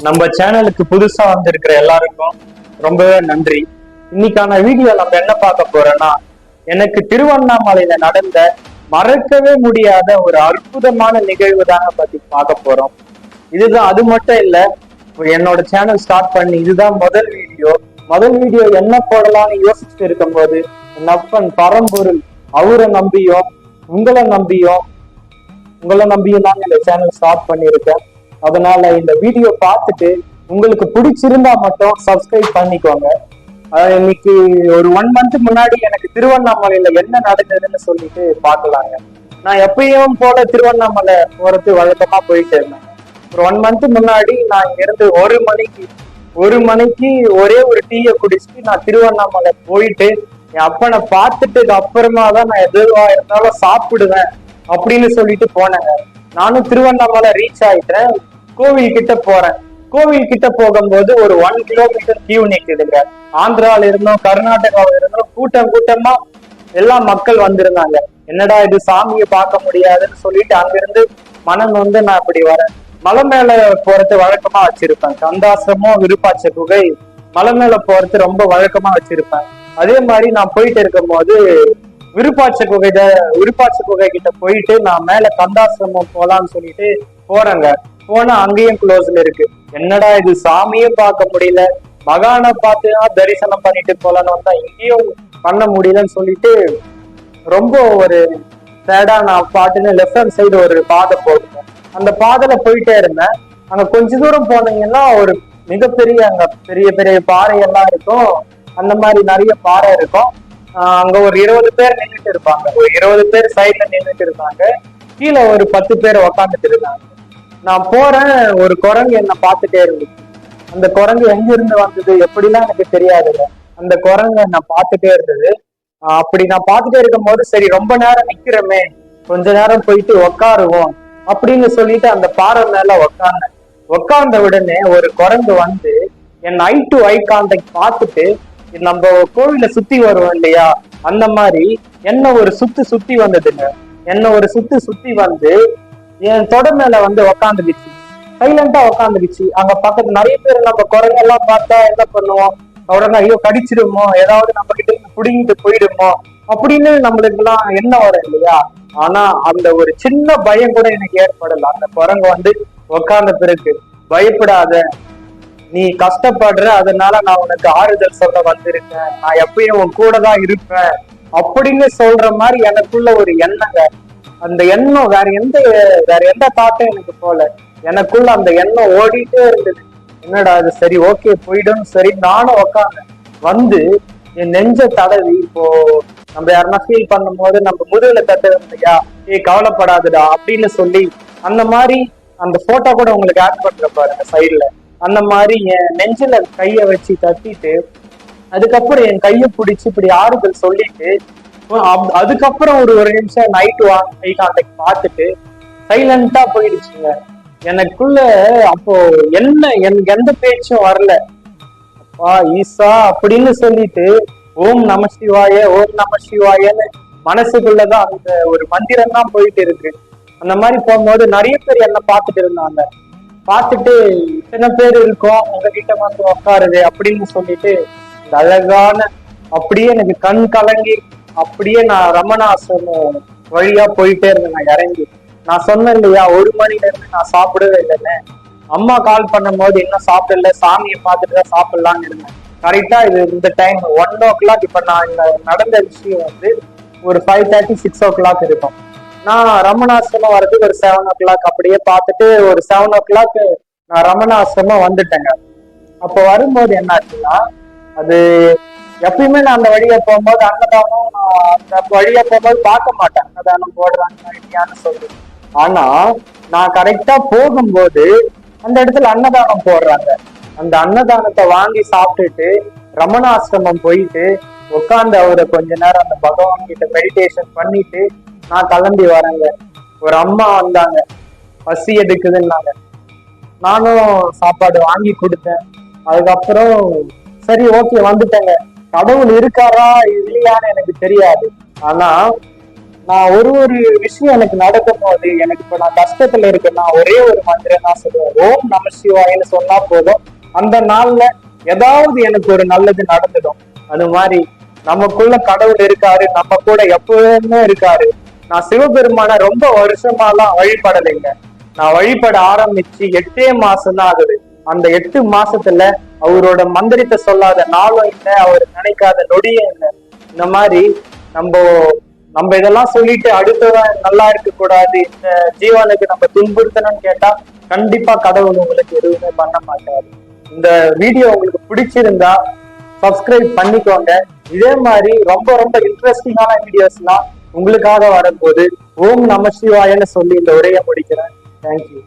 நம்ம சேனலுக்கு புதுசா வந்திருக்கிற எல்லாருக்கும் ரொம்பவே நன்றி. இன்னைக்கான வீடியோ நம்ம என்ன பார்க்க போறோம்னா, எனக்கு திருவண்ணாமலையில நடந்த மறக்கவே முடியாத ஒரு அற்புதமான நிகழ்வு தாங்க பத்தி பார்க்க போறோம். இதுதான், அது மட்டும் இல்ல, என்னோட சேனல் ஸ்டார்ட் பண்ணி இதுதான் முதல் வீடியோ என்ன போடலாம்னு யோசிச்சுட்டு இருக்கும் போது என் அப்பன் பரம்பொருள் அவரை நம்பியும் உங்களை நம்பியும் தாங்க இந்த சேனல் ஸ்டார்ட் பண்ணியிருக்கேன். அதனால இந்த வீடியோ பார்த்துட்டு உங்களுக்கு பிடிச்சிருந்தா மட்டும் சப்ஸ்கிரைப் பண்ணிக்கோங்க. இன்னைக்கு ஒரு 1 மந்த் முன்னாடி எனக்கு திருவண்ணாமலையில என்ன நடந்ததுன்னு சொல்லிட்டு பார்க்கலாங்க. நான் எப்பயும் போல திருவண்ணாமலை போறது வழக்கமா போயிட்டு இருந்தேன். ஒரு 1 மந்த் முன்னாடி நான் இங்க இருந்து ஒரு மணிக்கு ஒரே ஒரு டீயை குடிச்சுட்டு நான் திருவண்ணாமலை போயிட்டு என் அப்பனை பார்த்துட்டு அப்புறமா தான் நான் எதுவா இருந்தாலும் சாப்பிடுவேன் அப்படின்னு சொல்லிட்டு போனேங்க. நானும் திருவண்ணாமலை ரீச் ஆயிட்டேன். கோவில் கிட்ட போகும்போது ஒரு 1 கிலோமீட்டர் கியூ நிக்குதுங்க. ஆந்திரால இருந்தோம், கர்நாடகாவில இருந்தோம், கூட்டமா எல்லா மக்கள் வந்திருந்தாங்க. என்னடா இது, சாமியை பார்க்க முடியாதுன்னு சொல்லிட்டு அங்கிருந்து மனம் வந்து நான் இப்படி வரேன். மலை மேல போறது வழக்கமா வச்சிருப்பேன். கந்தாசிரமம், விருப்பாட்ச குகை, மலை மேல போறது ரொம்ப வழக்கமா வச்சிருப்பேன். அதே மாதிரி நான் போயிட்டு இருக்கும் போது விருப்பாட்ச குகை கிட்ட போயிட்டு நான் மேல கந்தாசிரமம் போலான்னு சொல்லிட்டு போறேங்க. போனா அங்கேயும் க்ளோஸ்ல இருக்கு. என்னடா இது, சாமியே பார்க்க முடியல, மகானை பார்த்து தரிசனம் பண்ணிட்டு போலான்னு வந்தா இங்கேயும் பண்ண முடியலன்னு சொல்லிட்டு ரொம்ப ஒரு சேடா நான் பாட்டுன்னு லெஃப்ட் ஹேண்ட் சைடு ஒரு பாதை போடுவேன். அந்த பாதையில போயிட்டே இருந்தேன். அங்க கொஞ்ச தூரம் போனீங்கன்னா ஒரு மிகப்பெரிய அங்க பெரிய பெரிய பாறை எல்லாம் இருக்கும். அந்த மாதிரி நிறைய பாறை இருக்கும். அங்க ஒரு 20 பேர் நின்றுட்டு இருப்பாங்க. ஒரு 20 பேர் சைட்ல நின்றுட்டு இருக்காங்க. கீழே ஒரு 10 பேர் உக்காந்துட்டு இருக்காங்க. நான் போறேன், ஒரு குரங்கு என்ன பார்த்துட்டே இருந்துச்சு. அந்த குரங்கு எங்க இருந்து வந்தது எப்படிலாம் எனக்கு தெரியாதுங்க. அந்த குரங்கு நான் பார்த்துட்டே இருந்தது. அப்படி நான் பார்த்துட்டே இருக்கும் போது சரி ரொம்ப நேரம் நிக்கிறோமே, கொஞ்ச நேரம் போயிட்டு உக்காருவோம் அப்படின்னு சொல்லிட்டு அந்த பாறை மேல உக்கார்ந்த உடனே ஒரு குரங்கு வந்து என் ஐ டு ஐ கான்டாக்ட் பார்த்துட்டு, நம்ம கோவில சுத்தி வருவோம் இல்லையா, அந்த மாதிரி என்ன ஒரு சுத்தி வந்ததுங்க. என்ன ஒரு சுத்தி வந்து என் தொட மேல வந்து உக்காந்துக்குச்சு. சைலண்டா உக்காந்துக்குச்சு. அங்க பக்கத்துல நிறைய பேர் நம்ம குரங்கெல்லாம் பார்த்தா என்ன பண்ணுவோம், உடனே ஐயோ கடிச்சிடுமோ, ஏதாவது நம்ம கிட்ட புடுங்கிட்டு போயிடுமோ அப்படின்னு நம்மளுக்கு எல்லாம் என்ன வரும் இல்லையா. ஆனா அந்த ஒரு சின்ன பயம் கூட எனக்கு ஏற்படல. அந்த குரங்கு வந்து உக்காந்த பிறகு, பயப்படாத, நீ கஷ்டப்படுற, அதனால நான் உனக்கு ஆறுதல் சொல்ல வந்திருக்கேன், நான் எப்பயும் உன் கூட தான் இருப்பேன் அப்படின்னு சொல்ற மாதிரி எனக்குள்ள ஒரு எண்ணங்க. அந்த எண்ணம் வேற எந்த தாட்டும் எனக்கு போல, எனக்குள்ள அந்த எண்ணம் ஓடிட்டே இருந்தது. என்னடா அது, சரி ஓகே போயிடும், சரி நானும் உக்காந்தேன். வந்து என் நெஞ்ச தடவி, இப்போ நம்ம யாருன்னா ஃபீல் பண்ணும் போது நம்ம முதுகுல தட்டுறது இல்லையா, கவலைப்படாதுடா அப்படின்னு சொல்லி, அந்த மாதிரி அந்த போட்டோ கூட உங்களுக்கு ஆட் பண்ற பாருங்க சைட்ல. அந்த மாதிரி என் நெஞ்சில கைய வச்சு தட்டிட்டு, அதுக்கப்புறம் என் கையை பிடிச்சி இப்படி ஆறுதல் சொல்லிட்டு, அதுக்கப்புறம் ஒரு நிமிஷம் நைட் ஐ கான்டாக்ட் பார்த்துட்டு சைலண்டா போயிடுச்சுங்க. எனக்குள்ள அப்போ எனக்கு எந்த பேச்சும் வரல. அப்பா ஈசா அப்படின்னு சொல்லிட்டு ஓம் நம சிவாயன்னு மனசுக்குள்ளதான் அந்த ஒரு மந்திரம் தான் போயிட்டு இருக்கு. அந்த மாதிரி போகும்போது நிறைய பேர் என்ன பார்த்துட்டு இருந்தாங்க. பார்த்துட்டு இத்தனை பேர் இருக்கோம், உங்ககிட்ட வந்து உட்காருது அப்படின்னு சொல்லிட்டு இந்த அழகான, அப்படியே எனக்கு கண் கலங்கி அப்படியே நான் ரமணாசிரமம் வழியா போயிட்டே இருந்தேன். நான் இறங்கி, நான் சொன்னேன் இல்லையா 1 மணில இருந்து நான் சாப்பிடவே இல்லைன்னு. அம்மா கால் பண்ணும் போது இன்னும் சாப்பிடல, சாமியை பார்த்துட்டு தான் சாப்பிடலான்னு இருந்தேன். கரெக்டா இந்த டைம் 1 o'clock. இப்ப நான் இந்த நடந்த விஷயம் வந்து ஒரு 5:30 6 o'clock இருக்கும். நான் ரமணாசிரமம் வரதுக்கு ஒரு 7 o'clock அப்படியே பார்த்துட்டு ஒரு 7 o'clock நான் ரமணாசிரமம் வந்துட்டேங்க. அப்போ வரும்போது என்ன ஆச்சுன்னா, அது எப்பயுமே நான் அந்த வழியா போகும்போது அன்னதானம், அந்த வழியா போகும்போது பார்க்க மாட்டேன் அன்னதானம் போடுறாங்க இல்லையான்னு சொல்லி. ஆனா நான் கரெக்டா போகும்போது அந்த இடத்துல அன்னதானம் போடுறாங்க. அந்த அன்னதானத்தை வாங்கி சாப்பிட்டுட்டு ரமணாசிரமம் போயிட்டு உட்காந்து அவரை கொஞ்ச நேரம் அந்த பகவான் கிட்ட மெடிடேஷன் பண்ணிட்டு நான் கிளம்பி வரேங்க. ஒரு அம்மா வந்தாங்க, பசி எடுக்குதுன்னாங்க. நானும் சாப்பாடு வாங்கி கொடுத்தேன். அதுக்கப்புறம் சரி ஓகே வந்துட்டேங்க. கடவுள் இருக்காரா இல்லையான்னு எனக்கு தெரியாது. ஆனா நான் ஒரு விஷயம் எனக்கு நடக்கும் போது, எனக்கு இப்ப நான் கஷ்டத்துல இருக்கேன்னா ஒரே ஒரு மந்திரம் நான் சொல்லுவேன், ஓம் நம சிவாயன்னு சொன்னா போதும். அந்த நாள்ல ஏதாவது எனக்கு ஒரு நல்லது நடந்துடும். அது மாதிரி நமக்குள்ள கடவுள் இருக்காரு, நம்ம கூட எப்பவுமே இருக்காரு. நான் சிவபெருமான ரொம்ப வருஷமாலாம் வழிபடலைங்க. நான் வழிபட ஆரம்பிச்சு 8 மாசம் தான் ஆகுது. அந்த 8 மாசத்துல அவரோட மந்திரத்தை சொல்லாத நாளும் இல்லை, அவர் நினைக்காத நொடியும் இல்லை. இந்த மாதிரி நம்ம நம்ம இதெல்லாம் சொல்லிட்டு அடுத்தவன் நல்லா இருக்க கூடாது, இந்த ஜீவனுக்கு நம்ம துன்புறுத்தணும்னு கேட்டா கண்டிப்பா கடவுள் உங்களுக்கு எதுவுமே பண்ண மாட்டாரு. இந்த வீடியோ உங்களுக்கு பிடிச்சிருந்தா சப்ஸ்கிரைப் பண்ணிக்கோங்க. இதே மாதிரி ரொம்ப ரொம்ப இன்ட்ரெஸ்டிங்கான வீடியோஸ்லாம் உங்களுக்காக வரும்போது ஓம் நம சிவாயன்னு சொல்லி இந்த உரையை முடிக்கிறேன். தேங்க்யூ.